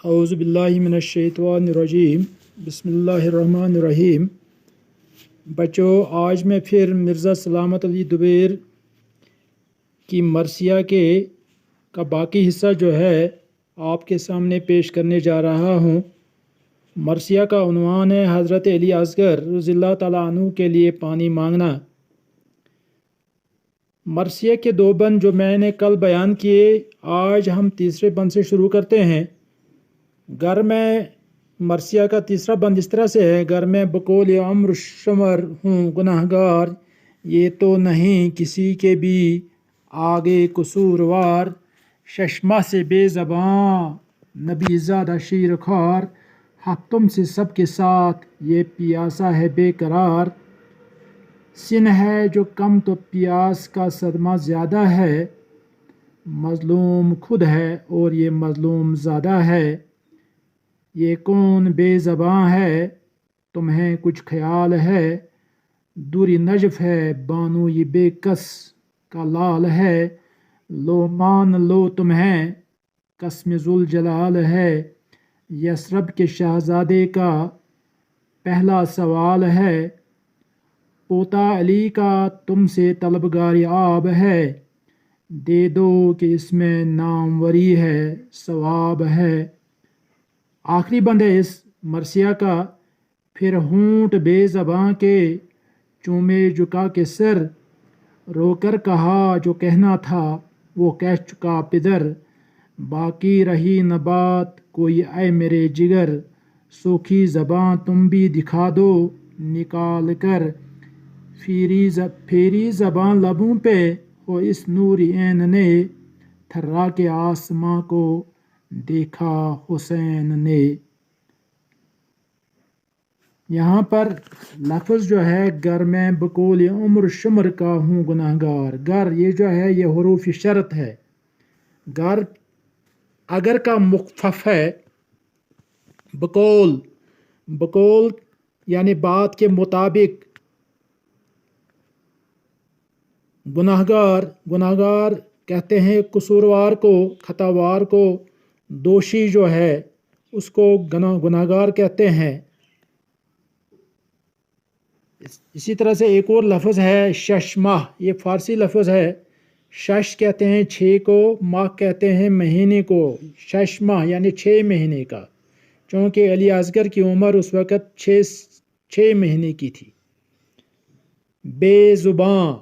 औज़ु बिल्लाहि मिनश्शैतानिर्रजीम बिस्मिल्लाहिर्रहमानिर्रहीम। बच्चों, आज मैं फिर मिर्ज़ा सलामत अली दुबैर की मरसिया के का बाकी हिस्सा जो है आपके सामने पेश करने जा रहा हूँ। मरसिया का उन्वान है हज़रत अली असगर रज़ियल्लाहु ताला अन्हु के लिए पानी मांगना। मरसिया के दो बंद जो मैंने कल बयान किए, आज हम तीसरे बंद से शुरू करते हैं। घर में मरसिया का तीसरा बंद इस तरह से है: घर में बकौल अम्र शमर हूँ गुनाहगार, ये तो नहीं किसी के भी आगे कसूरवार, शशमा से बेज़बां नबी ज़ादा शीर खार, हक तुमसे सबके साथ ये पियासा है बेकरार। सिन है जो कम तो प्यास का सदमा ज़्यादा है, मज़लूम खुद है और ये मज़लूम ज़्यादा है। ये कौन बेज़बां है, तुम्हें कुछ ख्याल है, दूरी नजफ है बानो ये बेकस का लाल है। लो मान लो तुम्हें कसम जुल जलाल है, यसरब के शहजादे का पहला सवाल है। पोता अली का तुमसे तलबगारी आब है, दे दो कि इसमें नामवरी है सवाब है। आखिरी बंद है इस मरसिया का। फिर होंठ बेज़बां के चूमे झुका के सर, रोकर कहा जो कहना था वो कह चुका पिदर। बाकी रही न बात कोई ऐ मेरे जिगर, सूखी ज़बां तुम भी दिखा दो निकाल कर। फेरी ज़बां लबों पे हो इस नूरी ऐन ने, थर्रा के आसमां को देखा हुसैन ने। यहाँ पर लफ्ज़ जो है घर में बकौल उम्र शुमर का हूँ गुनाहगार, घर ये जो है ये हुरूफ शरत है। घर अगर का मुख्फफ है। बकौल बकौल यानी बात के मुताबिक। गुनाहगार गुनाहगार कहते हैं कसूरवार को, खतावार को, दोषी जो है उसको गुनाहगार कहते हैं। इसी तरह से एक और लफ्ज़ है शशमाह, ये फ़ारसी लफ्ज़ है। शश कहते हैं 6 को, माह कहते हैं महीने को। शशमाह यानी 6 महीने का, चूँकि अली असगर की उम्र उस वक़्त 6 महीने की थी। बेज़ुबां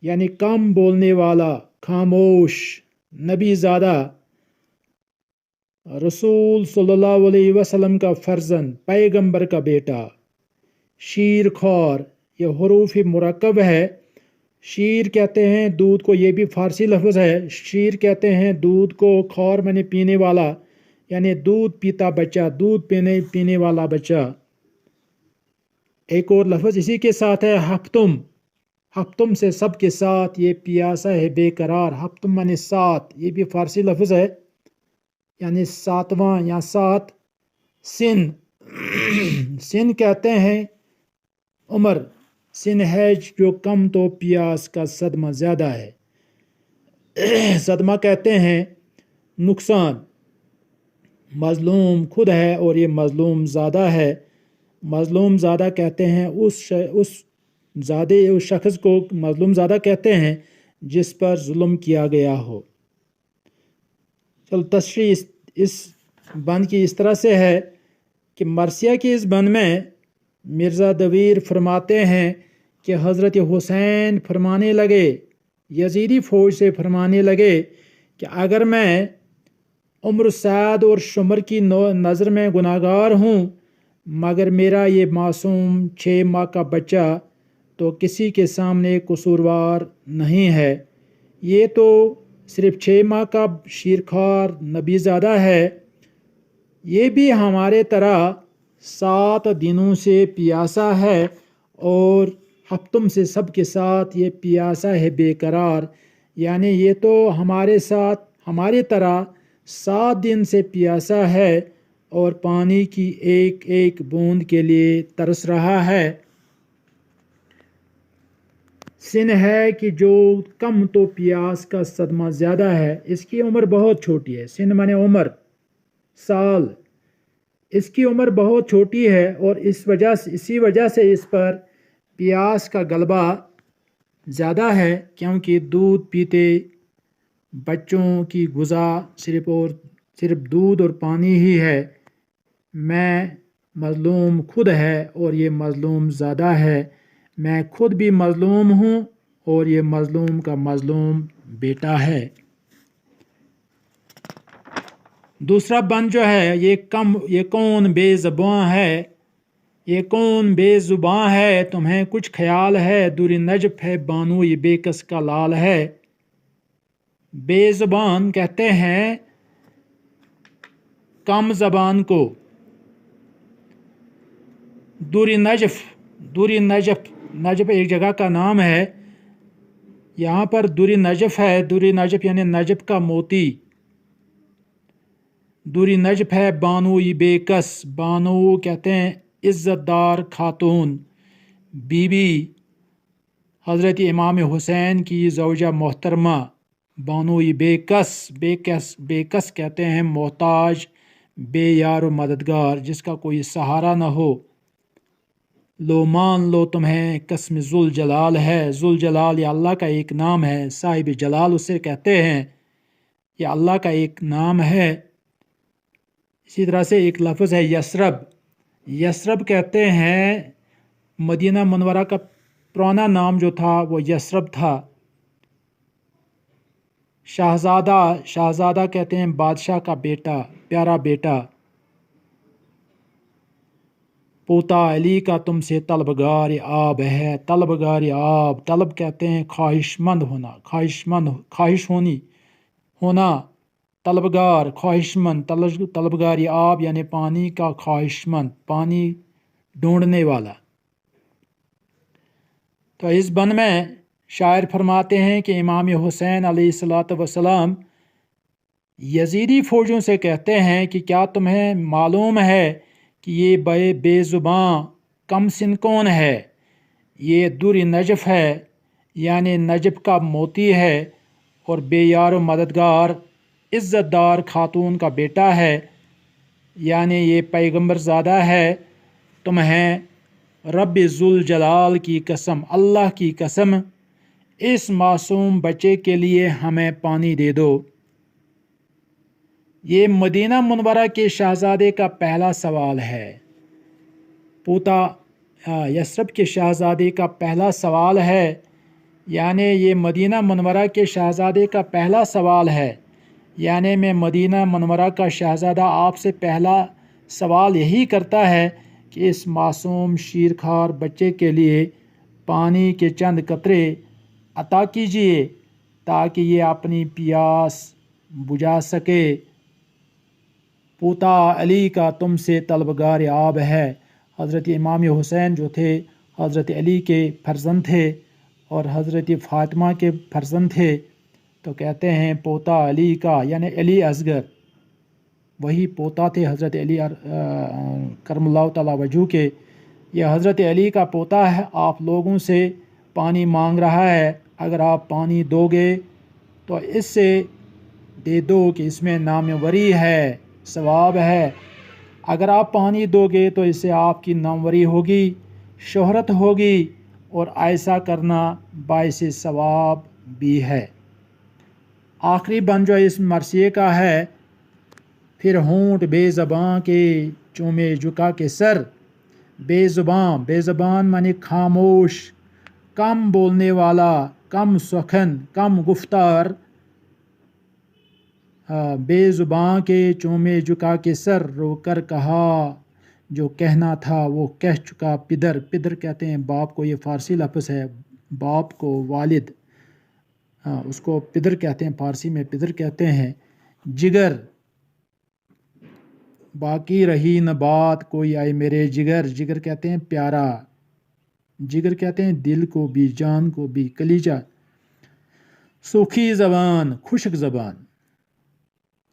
यानी कम बोलने वाला, खामोश। नबी ज़ादा रसूल सल्लल्लाहु अलैहि वसल्लम का फ़र्जंद, पैगंबर का बेटा। शीर खौर यह हुरूफ मुरक्कब है। शीर कहते हैं दूध को, ये भी फ़ारसी लफ्ज़ है। शीर कहते हैं दूध को, खौर माने पीने वाला, यानी दूध पीता बच्चा, दूध पीने वाला बच्चा। एक और लफ्ज़ इसी के साथ है हफ्तुम, हफ्तुम से सब के साथ ये पियासा है बेकरार। हफ्तुम माने 7, ये भी फ़ारसी लफ्ज़ है, यानी 7वां या 7। सिन सिन कहते हैं उम्र, सिन है जो कम तो प्यास का सदमा ज़्यादा है। सदमा कहते हैं नुकसान। मज़लूम खुद है और ये मज़लूम ज़्यादा है। मज़लूम ज़्यादा कहते हैं उस शख्स को मज़लूम ज़्यादा कहते हैं जिस पर जुल्म किया गया हो। चलो तशरीह इस बंद की इस तरह से है कि मरसिया की इस बंद में मिर्ज़ा दवीर फरमाते हैं कि हज़रत हुसैन फरमाने लगे, यजीदी फ़ौज से फरमाने लगे कि अगर मैं उम्र साद और शुमर की नज़र में गुनाहगार हूँ, मगर मेरा ये मासूम 6 माह का बच्चा तो किसी के सामने कसूरवार नहीं है। ये तो सिर्फ़ 6 माह का शीरखार नबी ज़ादा है, ये भी हमारे तरह 7 दिनों से पियासा है और हफ्तुम से सब के साथ ये पियासा है बेकरार। यानी ये तो हमारे साथ हमारी तरह 7 दिन से पियासा है और पानी की एक एक बूंद के लिए तरस रहा है। सिन है कि जो कम तो प्यास का सदमा ज़्यादा है, इसकी उम्र बहुत छोटी है। सिन माने उम्र, سال. اس کی عمر بہت چھوٹی ہے اور اسی وجہ سے اس پر پیاس کا غلبہ زیادہ ہے، کیونکہ دودھ پیتے بچوں کی غذا صرف دودھ اور پانی ہی ہے. میں مظلوم خود ہے اور یہ مظلوم زیادہ ہے. میں خود بھی مظلوم ہوں اور یہ مظلوم کا مظلوم بیٹا ہے. دوسرا بند جو ہے یہ کون بے زباں ہے، یہ کون بے زباں ہے، تمہیں کچھ خیال ہے، دور نجف ہے بانو یہ بے کس کا لال ہے. بے زبان کہتے ہیں کم زبان کو. دوری نجف ایک جگہ کا نام ہے. یہاں پر دوری نجف ہے، دوری نجف یعنی نجف کا موتی. دوری نجف ہے بانو یہ بے کس، بانو کہتے ہیں عزت دار خاتون، بی بی حضرت امام حسین کی زوجہ محترمہ. بانو یہ بے کس کہتے ہیں محتاج، بے یار و مددگار، جس کا کوئی سہارا نہ ہو. لو مان لو تمہیں قسم ذوالجلال ہے. ذوالجلال یہ اللہ کا ایک نام ہے، صاحب جلال اسے کہتے ہیں، یہ اللہ کا ایک نام ہے. اسی طرح سے ایک لفظ ہے یسرب. یسرب کہتے ہیں مدینہ منورہ کا پرانا نام جو تھا وہ یسرب تھا. شہزادہ کہتے ہیں بادشاہ کا بیٹا، پیارا بیٹا. پوتا علی کا تم سے طلبگار آب ہے. طلبگار آب، طلب کہتے ہیں خواہش مند ہونا، خواہش ہونا. طلبگار خواہش مند، طلبگار آب یعنی پانی کا خواہش مند، پانی ڈھونڈنے والا. تو اس بند میں شاعر فرماتے ہیں کہ امام حسین علیہ السلام یزیدی فوجوں سے کہتے ہیں کہ کیا تمہیں معلوم ہے کہ یہ بے زباں کم سن کون ہے؟ یہ دور نجف ہے یعنی نجف کا موتی ہے اور بے یار و مددگار عزت دار خاتون کا بیٹا ہے، یعنی یہ پیغمبر زادہ ہے. تمہیں رب ذوالجلال کی قسم، اللہ کی قسم، اس معصوم بچے کے لیے ہمیں پانی دے دو. یہ مدینہ منورہ کے شہزادے کا پہلا سوال ہے. پوتا یسرب کے شہزادے کا پہلا سوال ہے، یعنی یہ مدینہ منورہ کے شہزادے کا پہلا سوال ہے. یعنی میں مدینہ منورہ کا شہزادہ آپ سے پہلا سوال یہی کرتا ہے کہ اس معصوم شیرخوار بچے کے لیے پانی کے چند قطرے عطا کیجیے تاکہ یہ اپنی پیاس بجھا سکے. پوتا علی کا تم سے طلبگار آب ہے. حضرت امام حسین جو تھے حضرت علی کے فرزند تھے اور حضرت فاطمہ کے فرزند تھے. تو کہتے ہیں پوتا علی کا یعنی علی اصغر، وہی پوتا تھے حضرت علی کرم اللہ تعالیٰ وجہ کے. یہ حضرت علی کا پوتا ہے، آپ لوگوں سے پانی مانگ رہا ہے. اگر آپ پانی دو گے تو اس سے دے دو کہ اس میں ناموری ہے، ثواب ہے. اگر آپ پانی دو گے تو اس سے آپ کی ناموری ہوگی، شہرت ہوگی، اور ایسا کرنا باعث ثواب بھی ہے. آخری بند جو اس مرثیے کا ہے، پھر ہونٹ بے زباں کے چومے جھکا کے سر. بے زبان معنی خاموش، کم بولنے والا، کم سخن، کم گفتار. بے زباں کے چومے جھکا کے سر، رو کر کہا جو کہنا تھا وہ کہہ چکا پدر. پدر کہتے ہیں باپ کو، یہ فارسی لفظ ہے، باپ کو، والد، اس کو پدر کہتے ہیں، فارسی میں پدر کہتے ہیں. جگر، باقی رہی نہ بات کوئی آئے میرے جگر. جگر کہتے ہیں پیارا، جگر کہتے ہیں دل کو بھی، جان کو بھی، کلیجہ. سوکھی زبان، خشک زبان.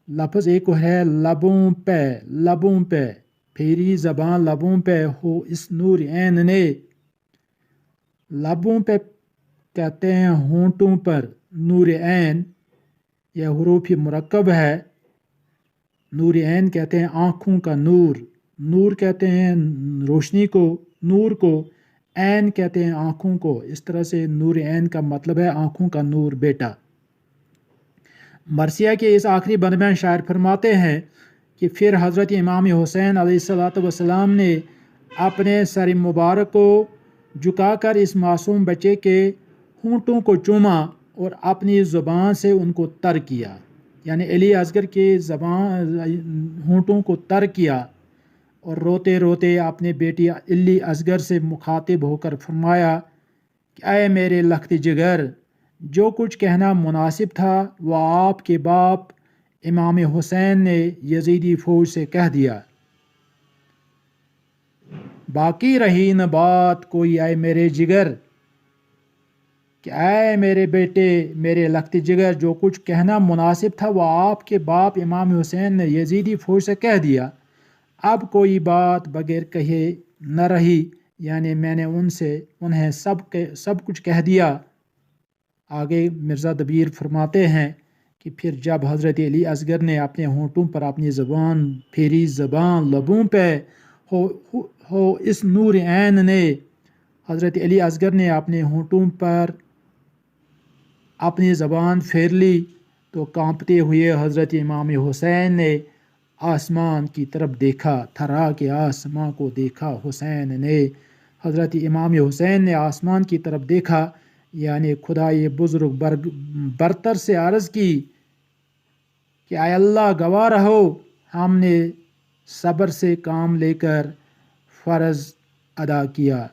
لفظ ایک ہے لبوں پہ، پھیری زبان لبوں پہ ہو اس نور عین نے. لبوں پہ کہتے ہیں ہونٹوں پر، نور عین یہ حروف مرکب ہے. नूर ऐन कहते हैं आँखों का नूर, नूर कहते हैं रोशनी को, नूर को, ऐन कहते हैं आँखों को। इस तरह से नूर ऐन का मतलब है आँखों का नूर बेटा। मरसिया के इस आखिरी बंद में शायर फरमाते हैं कि फिर हज़रत इमाम हुसैन अलैहिस्सलातु वस्सलाम ने अपने सर मुबारक को झुकाकर इस मासूम बच्चे के होंठों को चूमा और अपनी ज़ुबान से उनको तर किया, यानी अली असगर के ज़बान होंठों को तर किया और रोते रोते अपने बेटी अली असगर से मुखातिब होकर फरमाया कि ऐ मेरे लख्त जिगर, जो कुछ कहना मुनासिब था वह आपके बाप इमाम हुसैन ने यजीदी फ़ौज से कह दिया। बाकी रही न बात कोई ऐ मेरे जिगर, कि ऐ मेरे बेटे मेरे लख्त जिगर, जो कुछ कहना मुनासिब था वह आपके बाप इमाम हुसैन ने यजीदी फ़ौज से कह दिया। अब कोई बात बगैर कहे न रही, यानी मैंने उन्हें सब कुछ कह दिया। आगे मिर्ज़ा दबीर फरमाते हैं कि फिर जब हज़रत अली असगर ने अपने होंठों पर अपनी ज़बान फेरी, ज़बान लबों पे हो इस नूर ऐन ने, हज़रत अली असगर ने अपने होंठों पर अपनी ज़बान फेर ली तो कांपते हुए हज़रत इमाम हुसैन ने आसमान की तरफ देखा, थरा के आसमां को देखा हुसैन ने। हज़रत इमाम हुसैन ने आसमान की तरफ देखा, यानी खुदा ये बुज़ुर्ग बरतर से अर्ज़ की कि आय अल्लाह गवाह रहो, हमने सब्र से काम लेकर फ़र्ज़ अदा किया।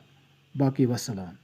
बाकी वस्सलाम।